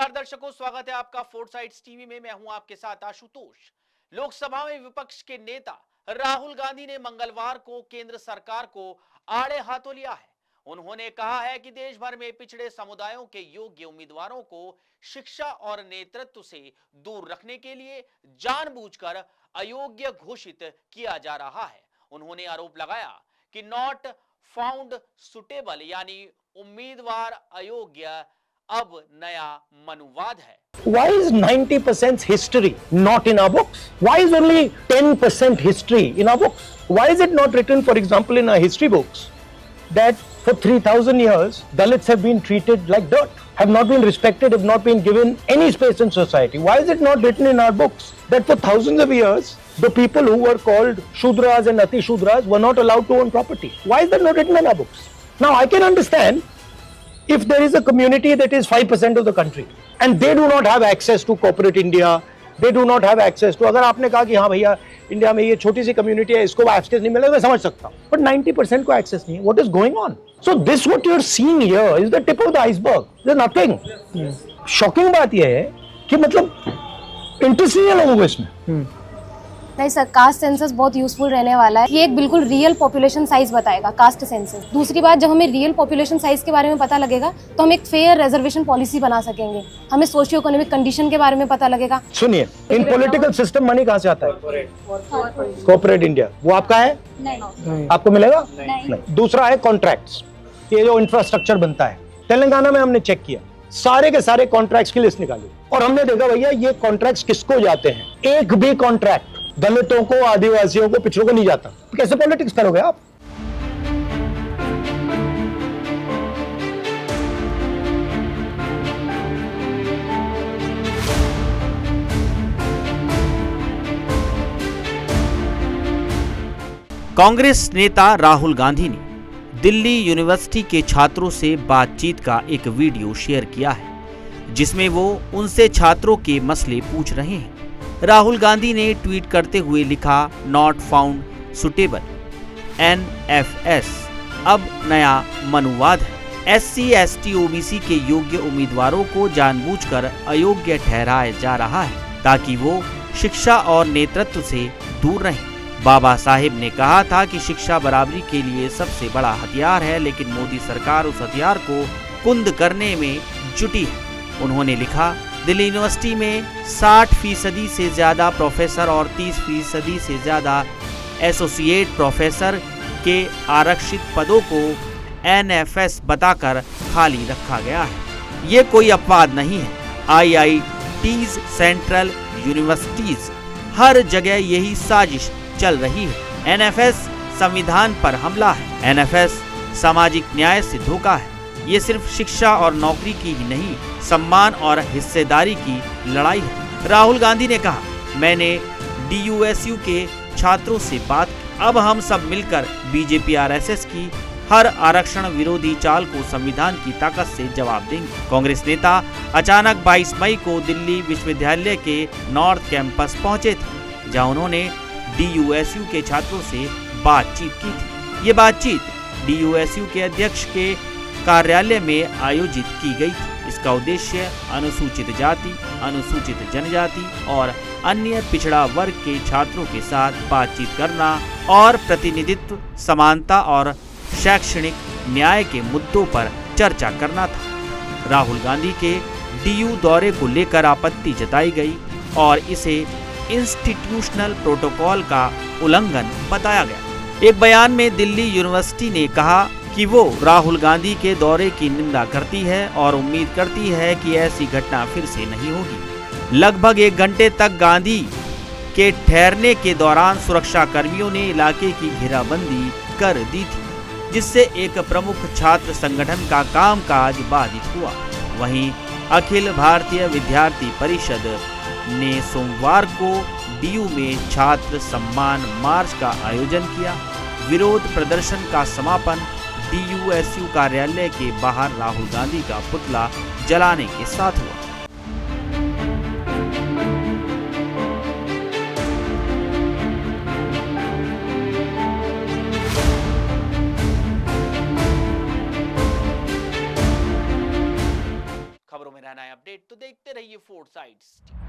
नमस्कार दर्शकों, स्वागत है आपका फोर्साइट्स टीवी में। मैं हूं आपके साथ आशुतोष। लोकसभा में विपक्ष के नेता राहुल गांधी ने मंगलवार को केंद्र सरकार को आड़े हाथों लिया है। उन्होंने कहा है कि देश भर में पिछड़े समुदायों के योग्य उम्मीदवारों को शिक्षा और नेतृत्व से दूर रखने के लिए जानबूझकर अयोग्य घोषित किया जा रहा है। उन्होंने आरोप लगाया कि नॉट फाउंड सुटेबल यानी उम्मीदवार अयोग्य अब नया मनुवाद है। Why is 90% history not in our books? Why is only 10% history in our books? Why is it not written, for example, in our history books that for 3,000 years Dalits have been treated like dirt, have not been respected, have not been given any space in society? Why is it not written in our books that for thousands of years the people who were called Shudras and Ati Shudras were not allowed to own property? Why is that not written in our books? Now I can understand if there is a community that is 5% of the country and they do not have access to corporate India, they do not have access to, अगर आपने कहा कि हाँ भैया India में ये छोटी सी community है, इसको एक्सेस नहीं मिलेगा, मैं समझ सकता हूँ, but 90% को एक्सेस नहीं है. What is going on? So this what you are seeing here is the tip of the iceberg. There's nothing. Shocking बात ये है कि मतलब इंटरेस्ट नहीं है लोगों को इसमें. नहीं सर, कास्ट सेंसस बहुत यूजफुल रहने वाला है। ये एक बिल्कुल रियल पॉपुलेशन साइज बताएगा कास्ट सेंसस। दूसरी बात, जब हमें रियल पॉपुलेशन साइज के बारे में पता लगेगा तो हम एक फेयर रिजर्वेशन पॉलिसी बना सकेंगे। हमें सोशियो इकोनॉमिक कंडीशन के बारे में पता लगेगा। सुनिए, इन पॉलिटिकल सिस्टम मनी कहाँ से आता है? Corporate India. वो आपका है? नहीं। आपको मिलेगा? नहीं। दूसरा है कॉन्ट्रैक्ट्स। ये जो इंफ्रास्ट्रक्चर बनता है, तेलंगाना में हमने चेक किया, सारे के सारे कॉन्ट्रैक्ट्स की लिस्ट निकाली और हमने देखा भैया ये कॉन्ट्रैक्ट्स किसको जाते हैं। एक भी कॉन्ट्रैक्ट दलितों को, आदिवासियों को, पिछड़ों को नहीं जाता। कैसे पॉलिटिक्स करोगे आप? कांग्रेस नेता राहुल गांधी ने दिल्ली यूनिवर्सिटी के छात्रों से बातचीत का एक वीडियो शेयर किया है, जिसमें वो उनसे छात्रों के मसले पूछ रहे हैं। राहुल गांधी ने ट्वीट करते हुए लिखा, नॉट फाउंड सुटेबल, NFS अब नया मनुवाद है। SC, ST, OBC के योग्य उम्मीदवारों को जानबूझकर अयोग्य ठहराया जा रहा है ताकि वो शिक्षा और नेतृत्व से दूर रहें। बाबा साहेब ने कहा था कि शिक्षा बराबरी के लिए सबसे बड़ा हथियार है, लेकिन मोदी सरकार उस हथियार को कुंद करने में जुटी है। उन्होंने लिखा, दिल्ली यूनिवर्सिटी में 60% से ज्यादा प्रोफेसर और 30% से ज्यादा एसोसिएट प्रोफेसर के आरक्षित पदों को NFS बताकर खाली रखा गया है। ये कोई अपवाद नहीं है। IITs, सेंट्रल यूनिवर्सिटीज, हर जगह यही साजिश चल रही है। NFS संविधान पर हमला है। NFS सामाजिक न्याय से धोखा है। ये सिर्फ शिक्षा और नौकरी की ही नहीं, सम्मान और हिस्सेदारी की लड़ाई है। राहुल गांधी ने कहा, मैंने DUSU के छात्रों से बात की, अब हम सब मिलकर BJP RSS की हर आरक्षण विरोधी चाल को संविधान की ताकत से जवाब देंगे। कांग्रेस नेता अचानक 22 मई को दिल्ली विश्वविद्यालय के नॉर्थ कैंपस पहुंचे थे, जहां उन्होंने DUSU के छात्रों से बातचीत की थी। ये बातचीत DUSU के अध्यक्ष के कार्यालय में आयोजित की गई थी। इसका उद्देश्य अनुसूचित जाति, अनुसूचित जनजाति और अन्य पिछड़ा वर्ग के छात्रों के साथ बातचीत करना और प्रतिनिधित्व, समानता और शैक्षणिक न्याय के मुद्दों पर चर्चा करना था। राहुल गांधी के DU दौरे को लेकर आपत्ति जताई गई और इसे इंस्टीट्यूशनल प्रोटोकॉल का उल्लंघन बताया गया। एक बयान में दिल्ली यूनिवर्सिटी ने कहा कि वो राहुल गांधी के दौरे की निंदा करती है और उम्मीद करती है कि ऐसी घटना फिर से नहीं होगी। लगभग 1 घंटे तक गांधी के ठहरने के दौरान सुरक्षा कर्मियों ने इलाके की घेराबंदी कर दी थी, जिससे एक प्रमुख छात्र संगठन का कामकाज बाधित हुआ। वहीं अखिल भारतीय विद्यार्थी परिषद ने सोमवार को DU में छात्र सम्मान मार्च का आयोजन किया। विरोध प्रदर्शन का समापन DUSU कार्यालय के बाहर राहुल गांधी का पुतला जलाने के साथ हुआ। खबरों में में रहना है अपडेट तो देखते रहिए 4 साइड्स।